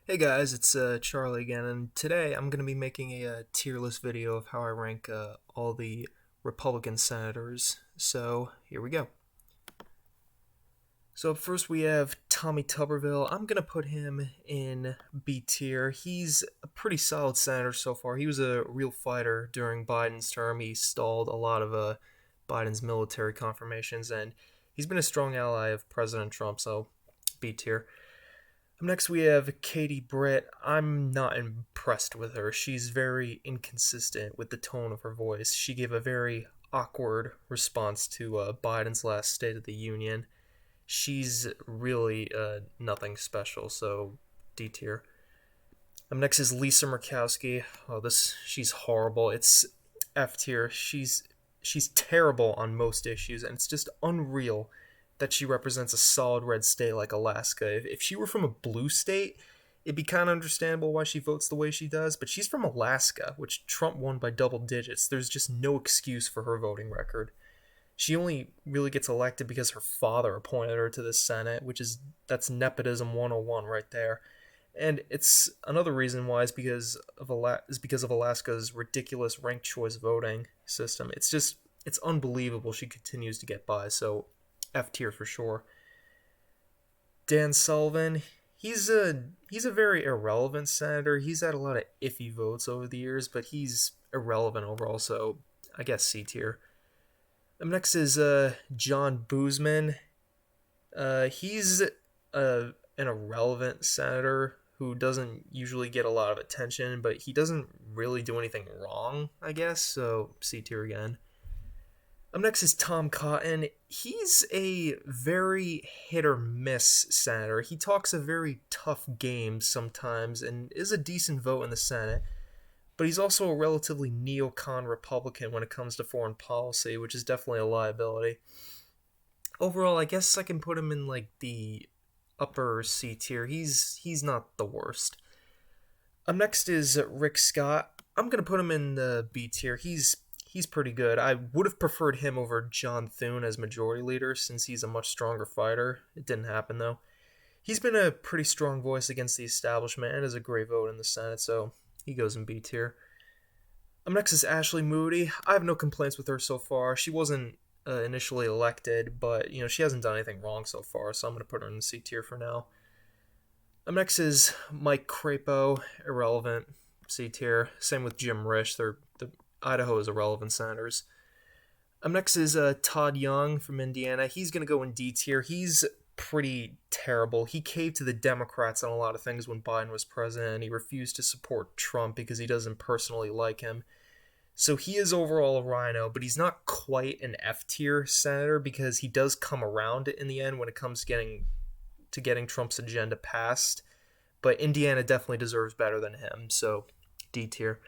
Hey guys, it's Charlie again, and today I'm going to be making a tier list video of how I rank all the Republican senators. So here we go. So up first we have Tommy Tuberville. I'm going to put him in B tier. He's a pretty solid senator so far. He was a real fighter during Biden's term. He stalled a lot of Biden's military confirmations, and he's been a strong ally of President Trump, so B tier. Next, we have Katie Britt. I'm not impressed with her. She's very inconsistent with the tone of her voice. She gave a very awkward response to Biden's last State of the Union. She's really nothing special, so D tier. Next is Lisa Murkowski. Oh, she's horrible. It's F tier. She's terrible on most issues, and it's just unreal that she represents a solid red state like Alaska. If she were from a blue state, it'd be kind of understandable why she votes the way she does, but she's from Alaska, which Trump won by double digits. There's just no excuse for her voting record. She only really gets elected because her father appointed her to the Senate, that's nepotism 101 right there. And it's another reason why is because of Alaska's ridiculous ranked choice voting system. It's unbelievable she continues to get by. So F tier for sure. Dan Sullivan, he's a very irrelevant senator. He's had a lot of iffy votes over the years, but he's irrelevant overall. So I guess C tier. Next is John Boozman. He's an irrelevant senator who doesn't usually get a lot of attention, but he doesn't really do anything wrong, I guess, so C tier again. Next is Tom Cotton. He's a very hit or miss senator. He talks a very tough game sometimes and is a decent vote in the Senate, but he's also a relatively neocon Republican when it comes to foreign policy, which is definitely a liability. Overall, I guess I can put him in like the upper C tier. He's not the worst. Next is Rick Scott. I'm gonna put him in the B tier. He's pretty good. I would have preferred him over John Thune as majority leader since he's a much stronger fighter. It didn't happen though. He's been a pretty strong voice against the establishment and is a great vote in the Senate, so he goes in B tier. Next is Ashley Moody. I have no complaints with her so far. She wasn't initially elected, but she hasn't done anything wrong so far, so I'm going to put her in C tier for now. Next is Mike Crapo, irrelevant, C tier. Same with Jim Risch. The Idaho is irrelevant senators. Next is Todd Young from Indiana. He's going to go in D tier. He's pretty terrible. He caved to the Democrats on a lot of things when Biden was president. He refused to support Trump because he doesn't personally like him. So he is overall a rhino, but he's not quite an F tier senator because he does come around in the end when it comes to getting Trump's agenda passed. But Indiana definitely deserves better than him, so D tier.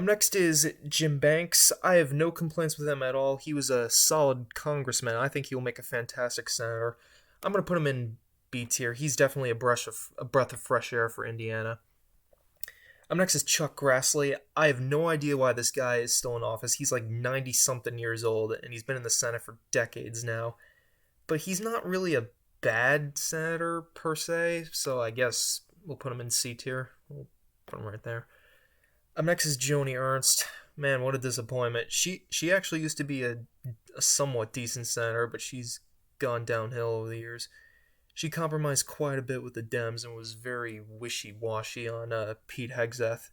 Next is Jim Banks. I have no complaints with him at all. He was a solid congressman. I think he'll make a fantastic senator. I'm going to put him in B tier. He's definitely a breath of fresh air for Indiana. Next is Chuck Grassley. I have no idea why this guy is still in office. He's like 90-something years old, and he's been in the Senate for decades now. But he's not really a bad senator, per se, so I guess we'll put him in C tier. We'll put him right there. Next is Joni Ernst. Man, what a disappointment. She actually used to be a somewhat decent senator, but she's gone downhill over the years. She compromised quite a bit with the Dems and was very wishy-washy on Pete Hegseth.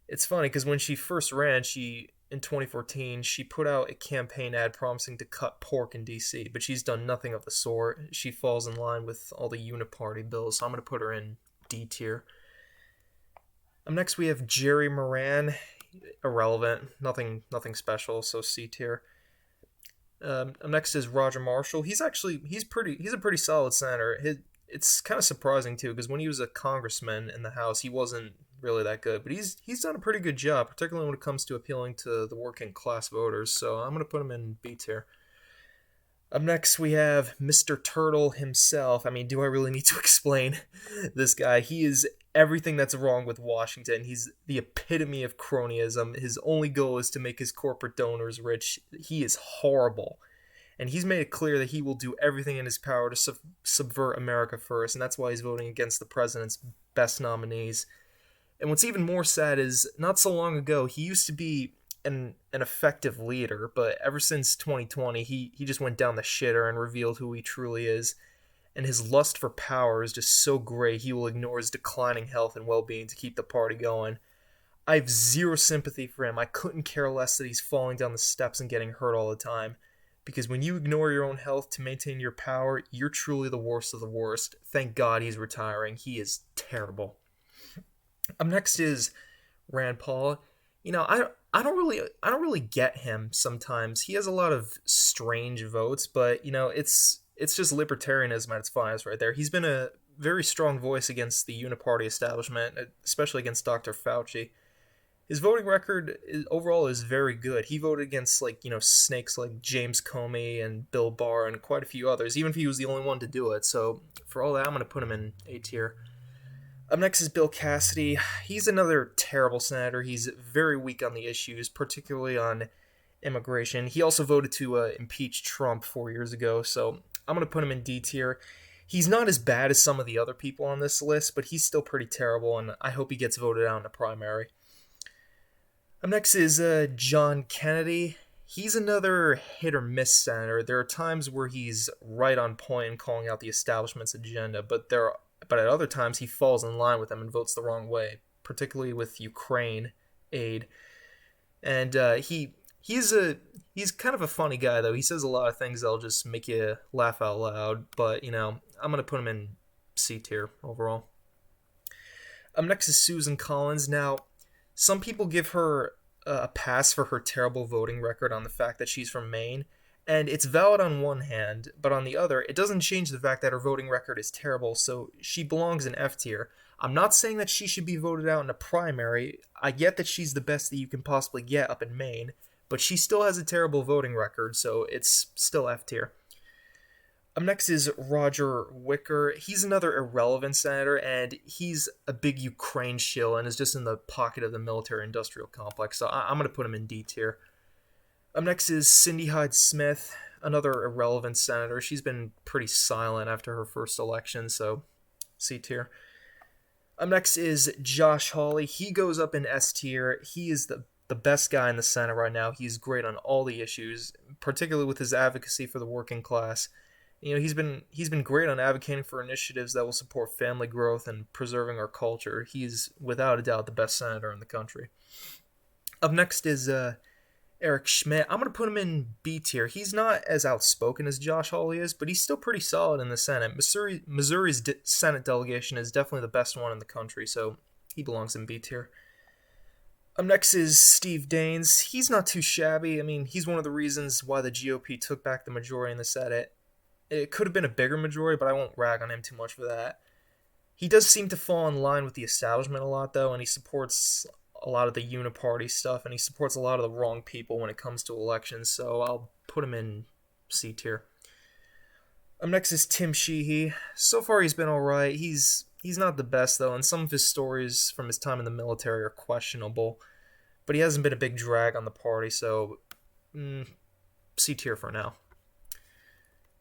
It's funny because when she first ran, in 2014, she put out a campaign ad promising to cut pork in D.C., but she's done nothing of the sort. She falls in line with all the uniparty bills, so I'm going to put her in D tier. Next, we have Jerry Moran. Irrelevant, nothing special, so C tier. Next is Roger Marshall. He's a pretty solid senator. It's kind of surprising too because when he was a congressman in the House, he wasn't really that good, but he's done a pretty good job, particularly when it comes to appealing to the working class voters. So I'm gonna put him in B tier. Up next, we have Mr. Turtle himself. I mean, do I really need to explain this guy? He is everything that's wrong with Washington. He's the epitome of cronyism. His only goal is to make his corporate donors rich. He is horrible. And he's made it clear that he will do everything in his power to subvert America first, and that's why he's voting against the president's best nominees. And what's even more sad is not so long ago, he used to be an effective leader, but ever since 2020, he just went down the shitter and revealed who he truly is. And his lust for power is just so great, he will ignore his declining health and well being to keep the party going. I have zero sympathy for him. I couldn't care less that he's falling down the steps and getting hurt all the time. Because when you ignore your own health to maintain your power, you're truly the worst of the worst. Thank God he's retiring. He is terrible. Up next is Rand Paul. I don't really get him sometimes. He has a lot of strange votes, but it's just libertarianism at its finest right there. He's been a very strong voice against the uniparty establishment, especially against Dr. Fauci. His voting record overall is very good. He voted against snakes like James Comey and Bill Barr and quite a few others, even if he was the only one to do it. So for all that, I'm going to put him in A tier. Up next is Bill Cassidy. He's another terrible senator. He's very weak on the issues, particularly on immigration. He also voted to impeach Trump 4 years ago, so I'm going to put him in D tier. He's not as bad as some of the other people on this list, but he's still pretty terrible, and I hope he gets voted out in the primary. Up next is John Kennedy. He's another hit or miss senator. There are times where he's right on point in calling out the establishment's agenda, but at other times he falls in line with them and votes the wrong way, particularly with Ukraine aid. And he's kind of a funny guy though. He says a lot of things that'll just make you laugh out loud. But I'm gonna put him in C tier overall. Next is Susan Collins. Now, some people give her a pass for her terrible voting record on the fact that she's from Maine. And it's valid on one hand, but on the other, it doesn't change the fact that her voting record is terrible, so she belongs in F tier. I'm not saying that she should be voted out in a primary. I get that she's the best that you can possibly get up in Maine, but she still has a terrible voting record, so it's still F tier. Up next is Roger Wicker. He's another irrelevant senator, and he's a big Ukraine shill and is just in the pocket of the military-industrial complex, so I'm going to put him in D tier. Up next is Cindy Hyde-Smith, another irrelevant senator. She's been pretty silent after her first election, so C tier. Up next is Josh Hawley. He goes up in S tier. He is the best guy in the Senate right now. He's great on all the issues, particularly with his advocacy for the working class. He's been great on advocating for initiatives that will support family growth and preserving our culture. He's without a doubt the best senator in the country. Up next is Eric Schmidt. I'm going to put him in B tier. He's not as outspoken as Josh Hawley is, but he's still pretty solid in the Senate. Missouri's Senate delegation is definitely the best one in the country, so he belongs in B tier. Up next is Steve Daines. He's not too shabby. I mean, he's one of the reasons why the GOP took back the majority in the Senate. It could have been a bigger majority, but I won't rag on him too much for that. He does seem to fall in line with the establishment a lot, though, and he supports a lot of the uniparty stuff, and he supports a lot of the wrong people when it comes to elections, so I'll put him in C tier. Up next is Tim Sheehy. So far he's been alright. He's not the best, though, and some of his stories from his time in the military are questionable, but he hasn't been a big drag on the party, so C tier for now.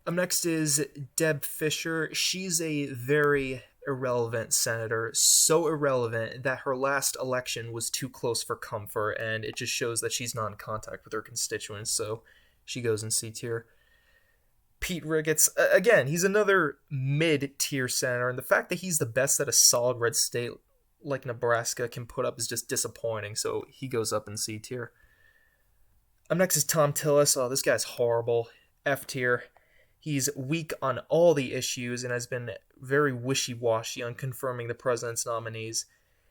Up next is Deb Fischer. She's a very irrelevant senator, so irrelevant that her last election was too close for comfort, and it just shows that she's not in contact with her constituents, so she goes in C tier. Pete Ricketts, again, he's another mid-tier senator, and the fact that he's the best that a solid red state like Nebraska can put up is just disappointing, so he goes up in C tier. Up next is Tom Tillis. Oh, this guy's horrible. F tier. He's weak on all the issues and has been very wishy-washy on confirming the president's nominees.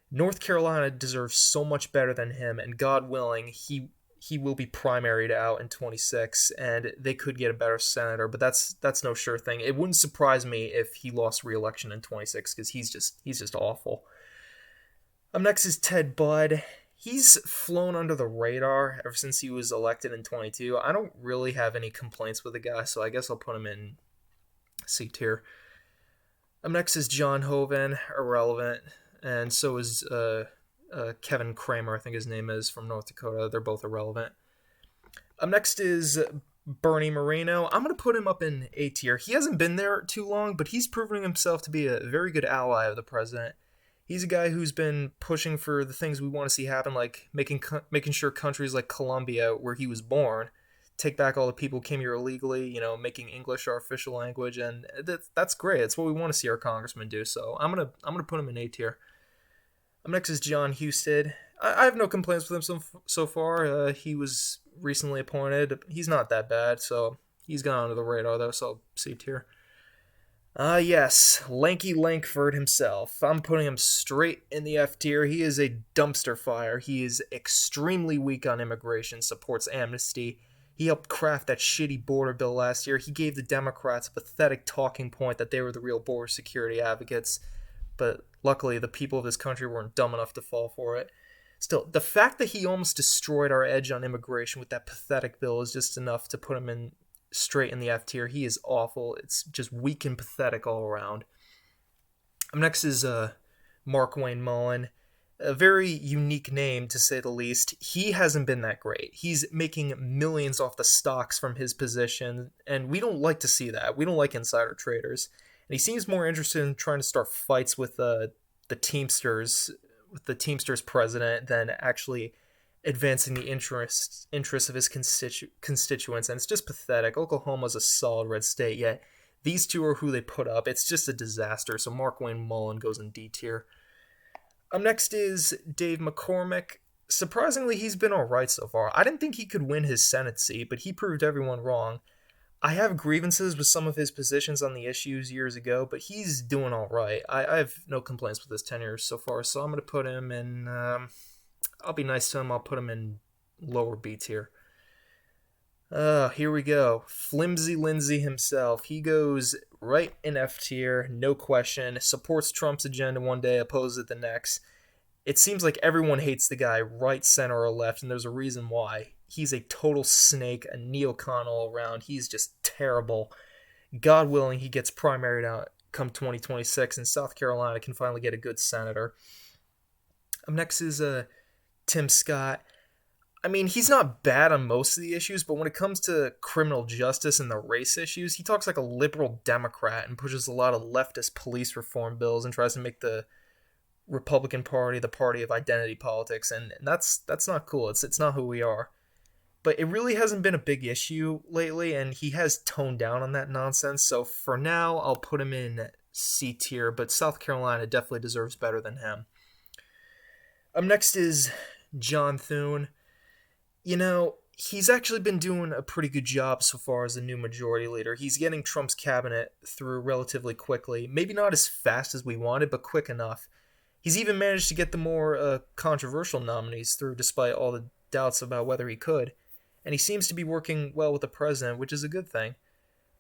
North Carolina deserves so much better than him, and God willing, he will be primaried out in 26, and they could get a better senator, but that's no sure thing. It wouldn't surprise me if he lost re-election in 26, because he's just awful. Up next is Ted Budd. He's flown under the radar ever since he was elected in 22. I don't really have any complaints with the guy, so I guess I'll put him in C tier. Up next is John Hoeven, irrelevant, and so is Kevin Kramer, I think his name is, from North Dakota. They're both irrelevant. Up next is Bernie Moreno, I'm going to put him up in A tier. He hasn't been there too long, but he's proving himself to be a very good ally of the president. He's a guy who's been pushing for the things we want to see happen, like making sure countries like Colombia, where he was born, take back all the people who came here illegally. Making English our official language, and that's great. It's what we want to see our congressmen do. So I'm gonna put him in A tier. Up next is John Husted. I have no complaints with him so far. He was recently appointed. He's not that bad, so he's gone under the radar though. So C tier. Yes, Lanky Lankford himself. I'm putting him straight in the F tier. He is a dumpster fire. He is extremely weak on immigration, supports amnesty. He helped craft that shitty border bill last year. He gave the Democrats a pathetic talking point that they were the real border security advocates, but luckily the people of this country weren't dumb enough to fall for it. Still, the fact that he almost destroyed our edge on immigration with that pathetic bill is just enough to put him in straight in the F tier. He is awful. It's just weak and pathetic all around. Up next is Mark Wayne Mullen. A very unique name, to say the least. He hasn't been that great. He's making millions off the stocks from his position, and we don't like to see that. We don't like insider traders. And he seems more interested in trying to start fights with the Teamsters, with the Teamsters president, than actually advancing the interests of his constituents, and it's just pathetic. Oklahoma's a solid red state, yet these two are who they put up. It's just a disaster, so Mark Wayne Mullen goes in D tier. Up next is Dave McCormick. Surprisingly, he's been alright so far. I didn't think he could win his Senate seat, but he proved everyone wrong. I have grievances with some of his positions on the issues years ago, but he's doing alright. I have no complaints with his tenure so far, so I'm going to put him in... I'll be nice to him. I'll put him in lower B tier. Here we go. Flimsy Lindsay himself. He goes right in F tier, no question. Supports Trump's agenda one day, opposes it the next. It seems like everyone hates the guy, right, center, or left, and there's a reason why. He's a total snake, a neocon all around. He's just terrible. God willing, he gets primaried out come 2026, and South Carolina can finally get a good senator. Up next is Tim Scott. I mean, he's not bad on most of the issues, but when it comes to criminal justice and the race issues, he talks like a liberal Democrat and pushes a lot of leftist police reform bills and tries to make the Republican Party the party of identity politics, and that's not cool. It's not who we are. But it really hasn't been a big issue lately, and he has toned down on that nonsense, so for now, I'll put him in C tier, but South Carolina definitely deserves better than him. Up next is John Thune. He's actually been doing a pretty good job so far as a new majority leader. He's getting Trump's cabinet through relatively quickly. Maybe not as fast as we wanted, but quick enough. He's even managed to get the more controversial nominees through despite all the doubts about whether he could. And he seems to be working well with the president, which is a good thing.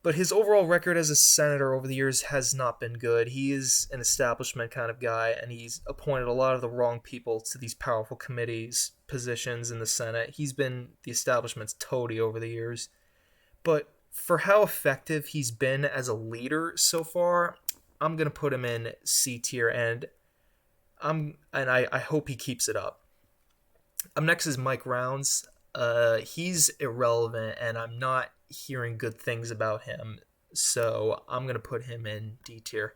But his overall record as a senator over the years has not been good. He is an establishment kind of guy, and he's appointed a lot of the wrong people to these powerful committees, positions in the Senate. He's been the establishment's toady over the years. But for how effective he's been as a leader so far, I'm going to put him in C tier, and I hope he keeps it up. Up next is Mike Rounds. He's irrelevant, and I'm not hearing good things about him, so I'm going to put him in D tier.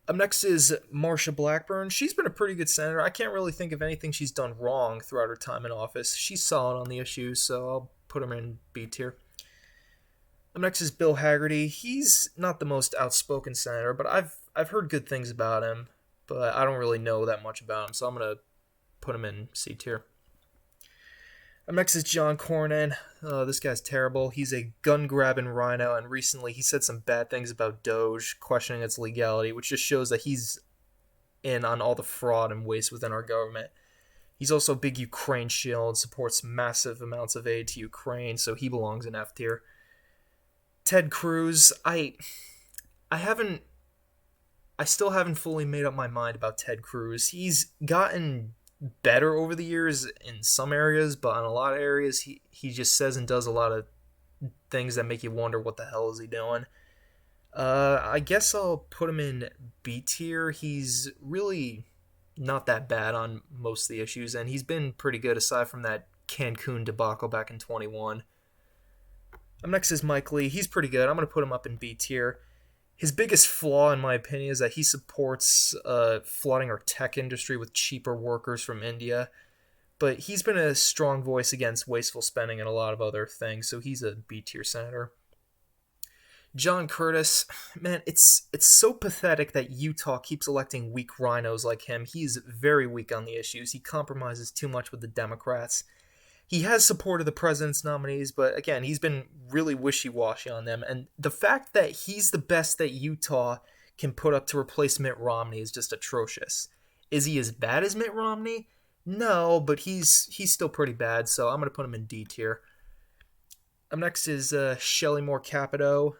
Up next is Marsha Blackburn. She's been a pretty good senator. I can't really think of anything she's done wrong throughout her time in office. She's solid on the issues, so I'll put him in B tier. Up next is Bill Hagerty. He's not the most outspoken senator, but I've heard good things about him, but I don't really know that much about him, so I'm going to put him in C tier. Up next is John Cornyn. This guy's terrible. He's a gun-grabbing rhino, and recently he said some bad things about Doge, questioning its legality, which just shows that he's in on all the fraud and waste within our government. He's also a big Ukraine shield and supports massive amounts of aid to Ukraine, so he belongs in F tier. Ted Cruz, I still haven't fully made up my mind about Ted Cruz. He's gotten better over the years in some areas, but in a lot of areas he just says and does a lot of things that make you wonder what the hell is he doing. I guess I'll put him in B tier. He's really not that bad on most of the issues, and he's been pretty good aside from that Cancun debacle back in 21. Up next is Mike Lee. He's pretty good. I'm going to put him up in B tier. His biggest flaw, in my opinion, is that he supports flooding our tech industry with cheaper workers from India. But he's been a strong voice against wasteful spending and a lot of other things, so he's a B tier senator. John Curtis, man, it's so pathetic that Utah keeps electing weak rhinos like him. He's very weak on the issues. He compromises too much with the Democrats. He has supported the president's nominees, but again, he's been really wishy-washy on them. And the fact that he's the best that Utah can put up to replace Mitt Romney is just atrocious. Is he as bad as Mitt Romney? No, but he's still pretty bad, so I'm going to put him in D tier. Up next is Shelley Moore Capito,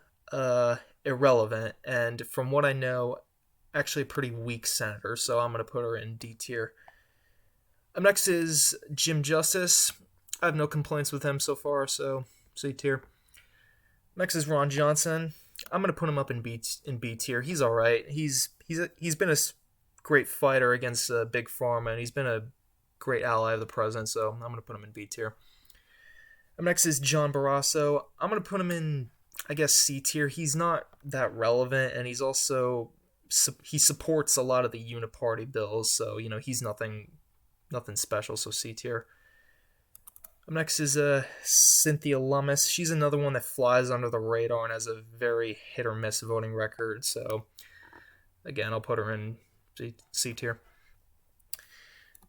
irrelevant, and from what I know, actually a pretty weak senator, so I'm going to put her in D tier. Up next is Jim Justice. I have no complaints with him so far, so C tier. Next is Ron Johnson. I'm going to put him up in B tier. He's all right. He's been a great fighter against Big Pharma, and he's been a great ally of the president, so I'm going to put him in B tier. Up next is John Barrasso. I'm going to put him in, I guess, C tier. He's not that relevant, and he supports a lot of the uniparty bills, so he's nothing special. So C tier. Up next is Cynthia Lummis. She's another one that flies under the radar and has a very hit or miss voting record. So again, I'll put her in C tier.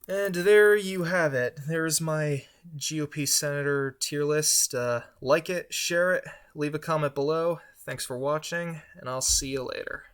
And there you have it. There's my GOP Senator tier list. Like it, share it, leave a comment below. Thanks for watching, and I'll see you later.